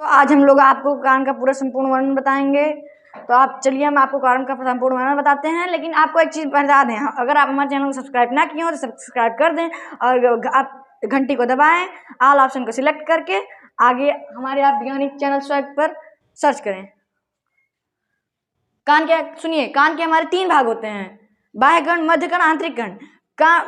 आज हम लोग आपको कान का पूरा संपूर्ण वर्णन बताएंगे। तो आप चलिए हम आपको कान का संपूर्ण वर्णन बताते हैं। लेकिन आपको एक चीज़ बता दें, अगर आप हमारे चैनल को सब्सक्राइब ना किए हो तो सब्सक्राइब कर दें और आप घंटी को दबाएं, ऑल ऑप्शन को सिलेक्ट करके आगे हमारे आप वैज्ञानिक चैनल स्वैग पर सर्च करें। कान के सुनिए, कान के हमारे 3 भाग होते हैं, बाह्य कर्ण, मध्य कर्ण, आंतरिक कर्ण।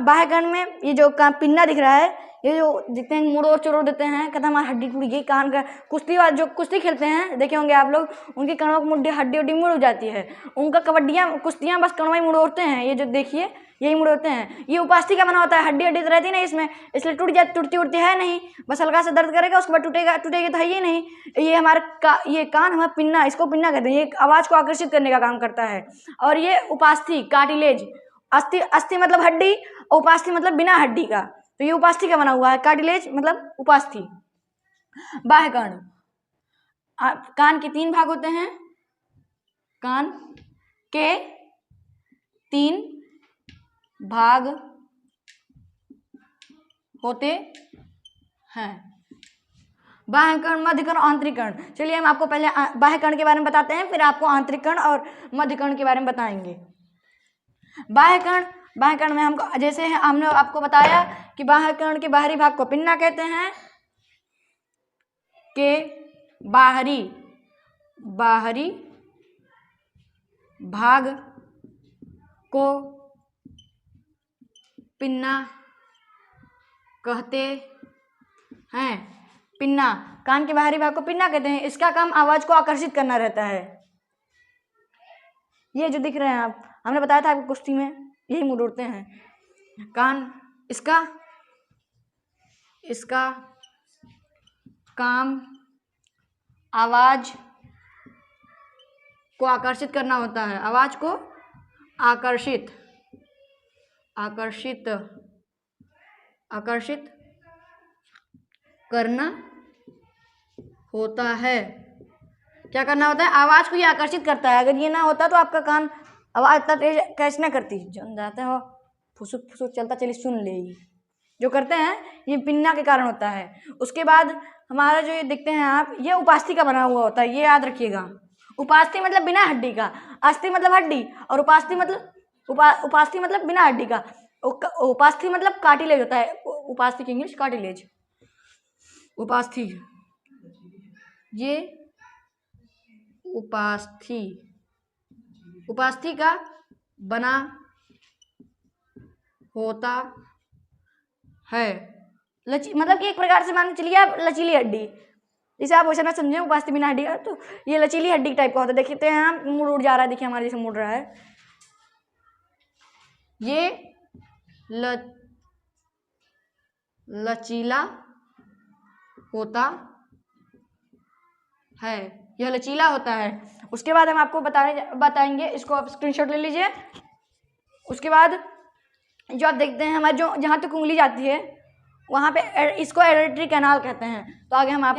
बाह्य कर्ण में ये जो पिन्ना दिख रहा है, ये जो जितने मुड़ोड़ चुड़ोड़ देते हैं, कहते हैं हमारी हड्डी टूट गई। कान का जो कुश्ती खेलते हैं देखे होंगे आप लोग, उनकी कणों की हड्डी उड्डी मुड़ जाती है। उनका कुश्तियाँ बस कणों ही मुड़ोड़ते हैं। ये जो देखिए यही मुड़ोड़ते हैं। ये उपास्थि का बना होता है, हड्डी हड्डी तो रहती नहीं इसमें, इसलिए टूटती उड़ती है नहीं, बस हल्का सा दर्द करेगा उसके बाद टूटेगी तो है ही नहीं। ये ये कान हमारा पिन्ना, इसको पिन्ना कहते हैं। ये आवाज को आकर्षित करने का काम करता है। और ये उपास्थि कार्टिलेज, अस्थि मतलब हड्डी, उपास्थि मतलब बिना हड्डी का, तो ये उपास्थि का बना हुआ है। कार्टिलेज मतलब उपास्थि। बाह्य कर्ण, कान के 3 भाग होते हैं, कान के 3 भाग होते हैं, बाह्य कर्ण, मध्य कर्ण, आंतरिक कर्ण। चलिए हम आपको पहले बाह्य कर्ण के बारे में बताते हैं, फिर आपको आंतरिक कर्ण और मध्य कर्ण के बारे में बताएंगे। बाह्य कर्ण में हमको जैसे हमने आपको बताया कि बाह्य कर्ण के बाहरी भाग को पिन्ना कहते हैं, के बाहरी भाग को पिन्ना कहते हैं। पिन्ना, कान के बाहरी भाग को पिन्ना कहते हैं। इसका काम आवाज को आकर्षित करना रहता है। ये जो दिख रहे हैं आप, हमने बताया था आपको कुश्ती में यही मुड़ उड़ते हैं कान। इसका काम आवाज को आकर्षित करना होता है। आवाज को आकर्षित करना होता है। क्या करना होता है? आवाज को ये आकर्षित करता है। अगर ये ना होता तो आपका कान आवाज इतना तेज कैच ना करती, जो जाते हो फुसुक फुसुक चलता, चलिए सुन लेगी। जो करते हैं ये पिन्ना के कारण होता है। उसके बाद हमारा जो ये देखते हैं आप, ये उपास्थि का बना हुआ होता है, ये याद रखिएगा। उपास्थि मतलब बिना हड्डी का, अस्थि मतलब हड्डी, और उपास्थि मतलब बिना हड्डी का। उपास्थि मतलब कार्टिलेज होता है। उपास्थि की इंग्लिश कार्टिलेज। उपास्थि, ये उपास्थि का बना होता है। मतलब कि एक प्रकार से मान के चलिए आप लचीली हड्डी, इसे आप वैसे ना समझे उपास्थि बिना हड्डी का, तो ये लचीली हड्डी टाइप का होता है। देखते हैं हम, मुड़ उड़ जा रहा है, देखिए हमारे जैसे मुड़ रहा है। ये लचीला होता है, यह लचीला होता है। उसके बाद हम आपको बताएंगे, इसको आप स्क्रीनशॉट ले लीजिए। उसके बाद जो आप देखते हैं हमारे जो जहाँ तक उंगली जाती है वहाँ पे, इसको एडेटरी कैनाल कहते हैं। तो आगे हम आप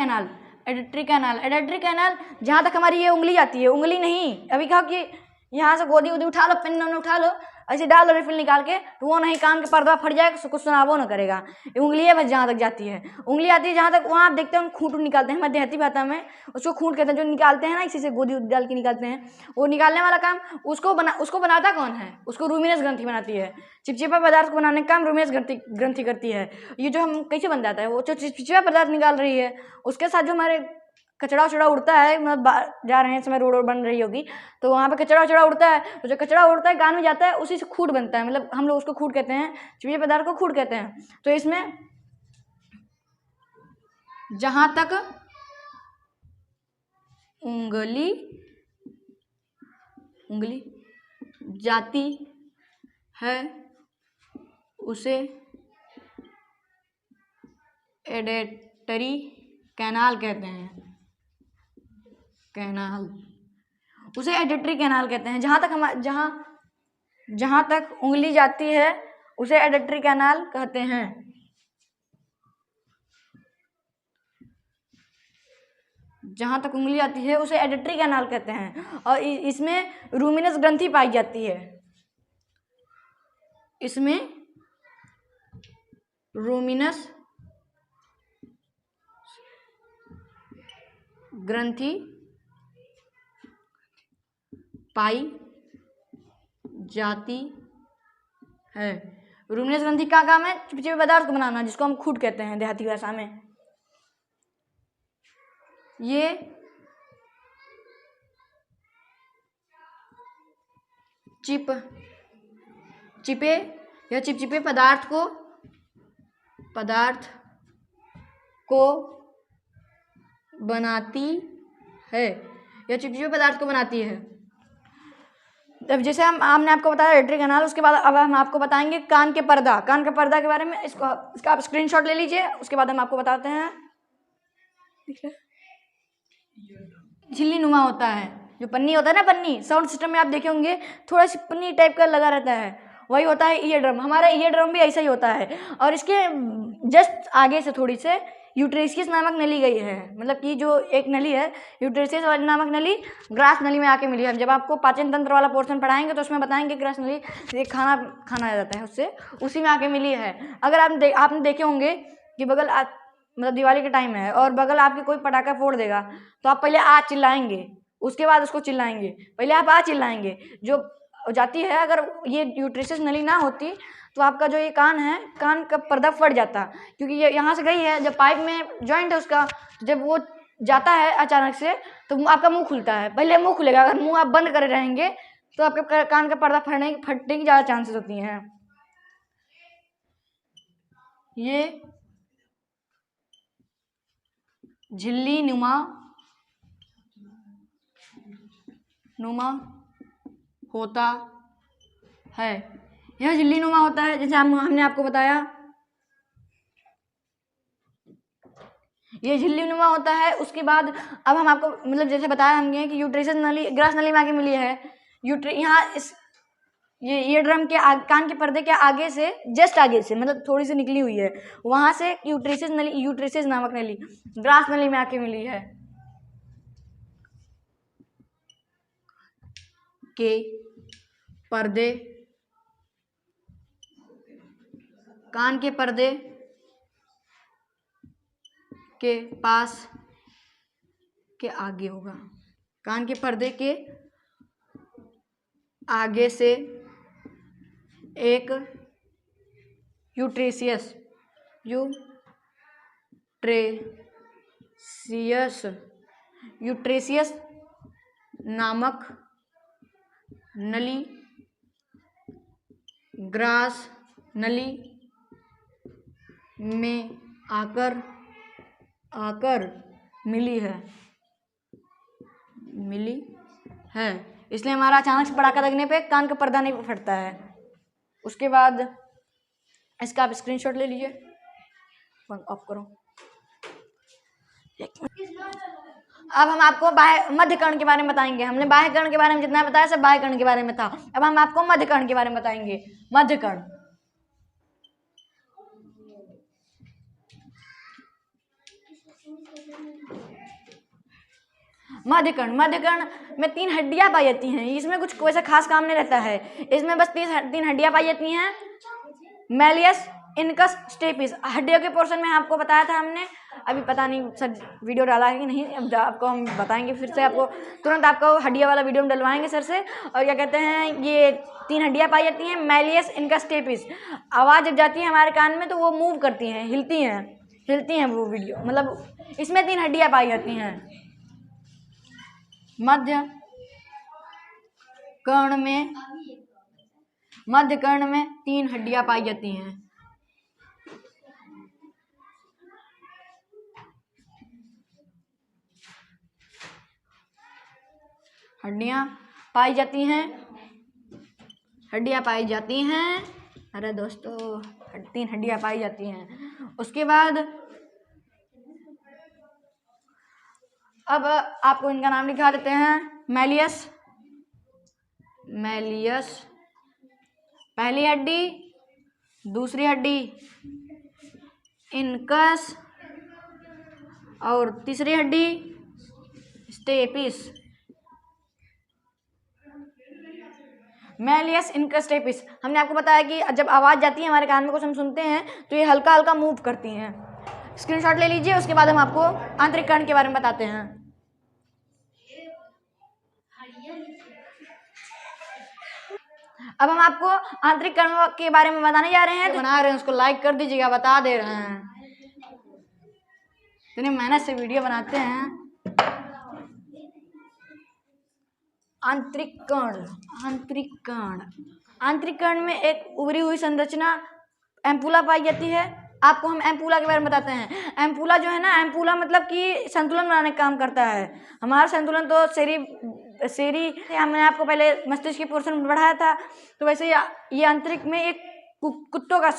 एडेटरी कैनाल जहाँ तक हमारी ये उंगली जाती है, उंगली नहीं, अभी कहा कि यहाँ से गोदी उदी उठा लो, पेन उठा लो, ऐसे डाल लो रिफिल निकाल के, तो वो नहीं, कान का पर्दा फट जाएगा, कुछ सुनावो ना करेगा। ये उंगली है बस जहाँ तक जाती है। उंगली आती है जहाँ तक, वहाँ आप देखते हैं खूंट निकालते हैं, मैं देहाती भाषा में उसको खूंट कहते हैं। जो निकालते हैं ना, इसी से गोदी डाल के निकालते हैं, वो निकालने वाला काम उसको बनाता कौन है? उसको रूमिनस ग्रंथि बनाती है। चिपचिपा पदार्थ को बनाने का काम रूमिनस ग्रंथि करती है। ये जो हम कैसे बन जाता है, वो जो चिपचिपा पदार्थ निकाल रही है, उसके साथ जो हमारे कचड़ा उचड़ा उड़ता है, मतलब जा रहे हैं समय रोड बन रही होगी तो वहाँ पे कचड़ा उचड़ा उड़ता है, तो जो कचड़ा उड़ता है कान में जाता है, उसी से खूंट बनता है। मतलब हम लोग उसको खूंट कहते हैं, चिपचिपे पदार्थ को खूंट कहते हैं। तो इसमें जहाँ तक उंगली जाती है उसे एडेटरी कैनाल कहते हैं। उसे एडेटरी कैनाल कहते हैं। जहाँ तक उंगली जाती है उसे एडेटरी कैनाल कहते हैं। जहाँ तक उंगली आती है उसे एडेटरी कैनाल कहते हैं। और इसमें रूमिनस ग्रंथि पाई जाती है। इसमें रूमिनस ग्रंथि पाई जाती है। रूमिनस ग्रंथि का काम है चिपचिपे पदार्थ को बनाना, जिसको हम खूट कहते हैं देहाती भाषा में। ये चिपचिपे या चिपचिपे पदार्थ को बनाती है, या चिपचिपे पदार्थ को बनाती है। अब जैसे हमने आपको बताया रेटरी कैनाल, उसके बाद अब हम आपको बताएंगे कान के पर्दा के बारे में। इसका आप स्क्रीनशॉट ले लीजिए, उसके बाद हम आपको बताते हैं। झिल्ली नुमा होता है, जो पन्नी होता है ना, पन्नी साउंड सिस्टम में आप देखे होंगे थोड़ा सी पन्नी टाइप का लगा रहता है, वही होता है ईयर ड्रम। हमारा ईयर ड्रम भी ऐसा ही होता है। और इसके जस्ट आगे से थोड़ी से यूट्रेसियस नामक नली गई है, मतलब कि जो एक नली है यूट्रेसियस नामक नली ग्रास नली में आके मिली है। जब आपको पाचन तंत्र वाला पोर्शन पढ़ाएंगे तो उसमें बताएंगे ग्रास नली खाना आ जाता है, उससे उसी में आके मिली है। अगर आपने देखे होंगे कि मतलब दिवाली का टाइम है और बगल आपके कोई पटाखा फोड़ देगा तो आप पहले आ चिल्लाएंगे, उसके बाद उसको चिल्लाएंगे। पहले आप आ चिल्लाएंगे, जो जाती है। अगर ये यूट्रेसियस नली ना होती तो आपका जो ये कान है, कान का पर्दा फट जाता, क्योंकि ये यहाँ से गई है, जब पाइप में जॉइंट है उसका, जब वो जाता है अचानक से तो आपका मुंह खुलता है। पहले मुंह खुलेगा, अगर मुंह आप बंद करे रहेंगे तो आपके कान का पर्दा फटने की ज़्यादा चांसेस होती हैं। ये झिल्ली नुमा होता है, यह झिल्ली नुमा होता है, जैसे हमने आपको बताया ये झिल्ली नुमा होता है। उसके बाद अब हम आपको मतलब जैसे बताया हमने कि यूट्रेसियस नली ग्रास नली में आके मिली है। यहाँ ये ईयर ड्रम के कान के पर्दे के आगे से, जस्ट आगे से, मतलब थोड़ी सी निकली हुई है, वहां से यूट्रेसियस नामक नली ग्रास नली में आके मिली है। के पर्दे, कान के पर्दे के पास के आगे होगा, कान के पर्दे के आगे से एक यूट्रेसियस नामक नली ग्रास नली में आकर मिली है। इसलिए हमारा अचानक से पटाखा लगने पे कान का पर्दा नहीं फटता है। उसके बाद इसका आप स्क्रीनशॉट ले लीजिए, ऑफ करो। अब हम आपको मध्य कर्ण के बारे में बताएंगे। हमने बाह्य कर्ण के बारे में जितना बताया सब बाह्य कर्ण के बारे में था। अब हम आपको मध्य कर्ण के बारे में बताएंगे। मध्य कर्ण मध्य कर्ण में 3 हड्डियां पाई जाती हैं। इसमें कुछ वैसा खास काम नहीं रहता है, इसमें बस 3 हड्डियां पाई जाती हैं। Malleus, incus, stapes. हड्डियों के पोर्शन में आपको बताया था हमने, अभी पता नहीं सर वीडियो डाला है कि नहीं, अब आपको हम बताएंगे फिर से। आपको तुरंत आपको हड्डियां वाला वीडियो हम डलवाएंगे सर से। और क्या कहते हैं, ये 3 हड्डियां पाई जाती हैं, मैलियस, इनकस, स्टेपिस। आवाज़ जब जाती है हमारे कान में तो वो मूव करती हैं, हिलती हैं वो वीडियो, मतलब इसमें 3 हड्डियां पाई जाती हैं। मध्य कर्ण में 3 हड्डियां पाई जाती हैं। हड्डियां पाई जाती हैं। अरे दोस्तों, 3 हड्डियां पाई जाती हैं। उसके बाद अब आपको इनका नाम लिखा देते हैं। मैलियस पहली हड्डी, दूसरी हड्डी इनकस, और तीसरी हड्डी स्टेपिस। Malleus, incus, stapes. हमने आपको बताया कि जब आवाज़ जाती है हमारे कान में, कुछ हम सुनते हैं तो ये हल्का हल्का मूव करती हैं। स्क्रीनशॉट ले लीजिए, उसके बाद हम आपको आंतरिक कर्ण के बारे में बताते हैं। अब हम आपको आंतरिक कण के बारे में बताने जा रहे हैं। तो बना रहे हैं उसको लाइक कर दीजिएगा, बता दे रहे हैं, इतनी मेहनत से वीडियो बनाते हैं। आंतरिक कण, आंतरिक कण, आंतरिक कण में एक उभरी हुई संरचना एम्पुला पाई जाती है। आपको हम एम्पुला के बारे में बताते हैं। एम्पुला जो है ना, एम्पुला मतलब कि संतुलन बनाने का काम करता है। हमारा संतुलन तो शरीर हमने आपको पहले मस्तिष्क के पोर्शन में बढ़ाया था, तो वैसे ये आंतरिक में एक कुत्तों का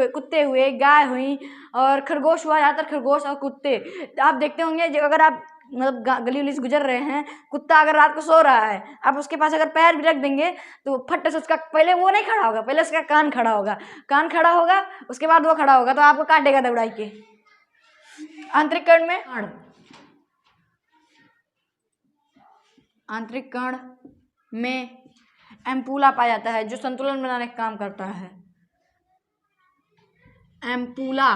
कुत्ते हुए, गाय हुई और खरगोश हुआ, ज़्यादातर खरगोश और कुत्ते। आप देखते होंगे अगर आप मतलब गली उली से गुजर रहे हैं, कुत्ता अगर रात को सो रहा है, आप उसके पास अगर पैर भी रख देंगे तो फट से उसका पहले वो नहीं खड़ा होगा, पहले उसका कान खड़ा होगा, कान खड़ा होगा, उसके बाद वो खड़ा होगा, तो आपको काटेगा दौड़ाई के। आंतरिक कण में आंतरिक कण में एम्पुला पाया जाता है जो संतुलन बनाने का काम करता है। एम्पुला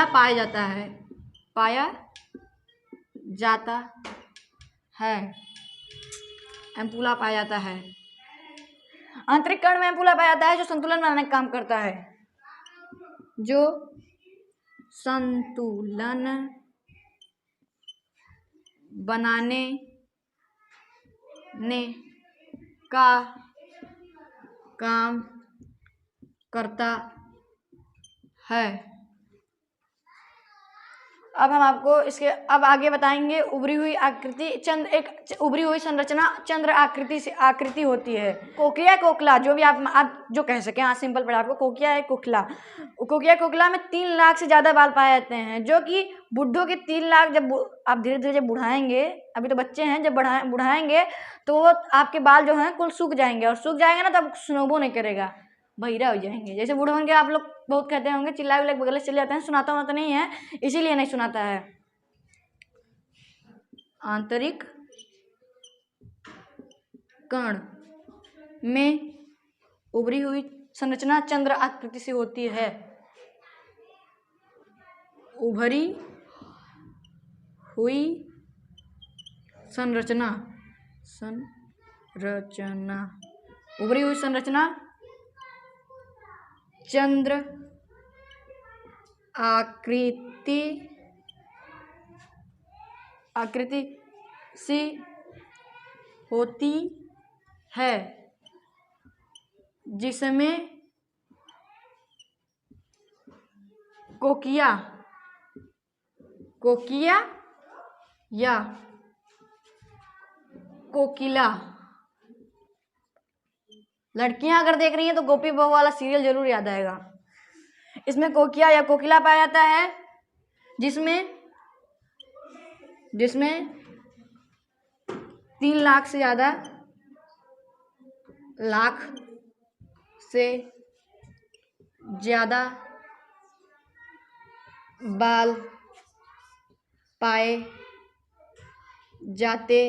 पाया जाता है, एम्पुला पाया जाता है। आंतरिक कण में एम्पुला पाया जाता है जो संतुलन बनाने का काम करता है, जो संतुलन बनाने का काम करता है। अब हम आपको इसके आगे बताएंगे। उभरी हुई संरचना चंद्र आकृति होती है। कोकिया कोकला, जो भी आप जो कह सकें, हाँ सिंपल पड़ा आपको, कोकिया है कोकला में 3 लाख से ज़्यादा बाल पाए जाते हैं, जो कि बुढ़ों के 3 लाख जब आप धीरे धीरे जब बुढ़ाएंगे, अभी तो बच्चे हैं, जब बुढ़ाएंगे तो आपके बाल जो हैं कुल सूख जाएंगे, और सूख जाएंगे ना तब सुनोबो नहीं करेगा, बहिरा हो जाएंगे। जैसे बूढ़े होंगे, आप लोग बहुत कहते होंगे, चिल्ला विल्ला बगल से चले जाते हैं, सुनाता होना तो नहीं है, इसीलिए नहीं सुनाता है। आंतरिक कण में उभरी हुई संरचना चंद्र आकृति से होती है। उभरी हुई संरचना उभरी हुई संरचना चंद्र आकृति सी होती है, जिसमें कोकिया या कोकिला, लड़कियां अगर देख रही हैं तो गोपी बहू वाला सीरियल जरूर याद आएगा। इसमें कोकिया या कोकिला पाया जाता है, जिसमें 3 लाख से ज़्यादा बाल पाए जाते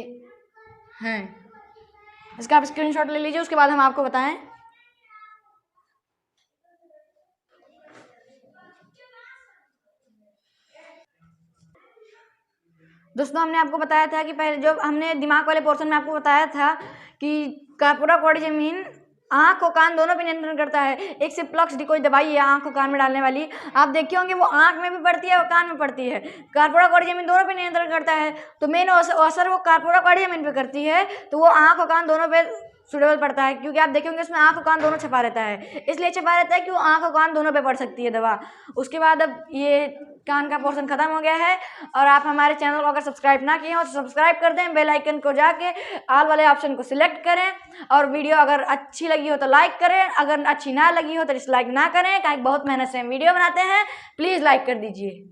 हैं। इसका आप स्क्रीनशॉट ले लीजिए, उसके बाद हम आपको बताएं। दोस्तों, हमने आपको बताया था कि पहले जो हमने दिमाग वाले पोर्शन में आपको बताया था कि कार्पोरा क्वाड्रिजेमिन आँख और कान दोनों पे नियंत्रण करता है। एक सिप्लॉक्स कोई दवाई है आँख और कान में डालने वाली, आप देखे होंगे, वो आँख में भी पड़ती है और कान में पड़ती है। कार्पोरा क्वाड्रिजेमिन दोनों पे नियंत्रण करता है, तो मेन असर वो कार्पोरा क्वाड्रिजेमिन पे करती है, तो वो आँख और कान दोनों पे सुटेबल पड़ता है, क्योंकि आप देखेंगे इसमें आँख और कान दोनों छपा रहता है, इसलिए छपा रहता है कि वो आँख और कान दोनों पे पड़ सकती है दवा। उसके बाद अब ये कान का पोर्शन खत्म हो गया है, और आप हमारे चैनल को अगर सब्सक्राइब ना किए हो तो सब्सक्राइब कर दें, बेल आइकन को जाके ऑल वाले ऑप्शन को सिलेक्ट करें, और वीडियो अगर अच्छी लगी हो तो लाइक करें, अगर अच्छी ना लगी हो तो डिसलाइक ना करें, क्योंकि बहुत मेहनत से हम वीडियो बनाते हैं, प्लीज़ लाइक कर दीजिए।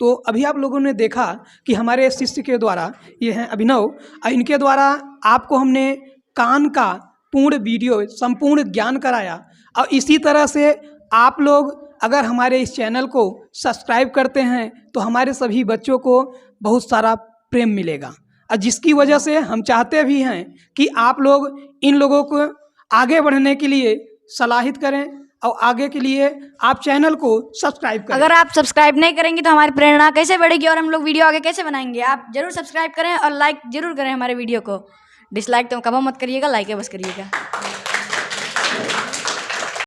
तो अभी आप लोगों ने देखा कि हमारे शिष्य के द्वारा, ये हैं अभिनव, इनके द्वारा आपको हमने कान का पूर्ण वीडियो संपूर्ण ज्ञान कराया। और इसी तरह से आप लोग अगर हमारे इस चैनल को सब्सक्राइब करते हैं तो हमारे सभी बच्चों को बहुत सारा प्रेम मिलेगा, और जिसकी वजह से हम चाहते भी हैं कि आप लोग इन लोगों को आगे बढ़ने के लिए सलाहित करें, और आगे के लिए आप चैनल को सब्सक्राइब करें। अगर आप सब्सक्राइब नहीं करेंगे तो हमारी प्रेरणा कैसे बढ़ेगी और हम लोग वीडियो आगे कैसे बनाएंगे। आप जरूर सब्सक्राइब करें और लाइक जरूर करें हमारे वीडियो को। डिसलाइक तो कभी मत करिएगा, लाइक बस करिएगा।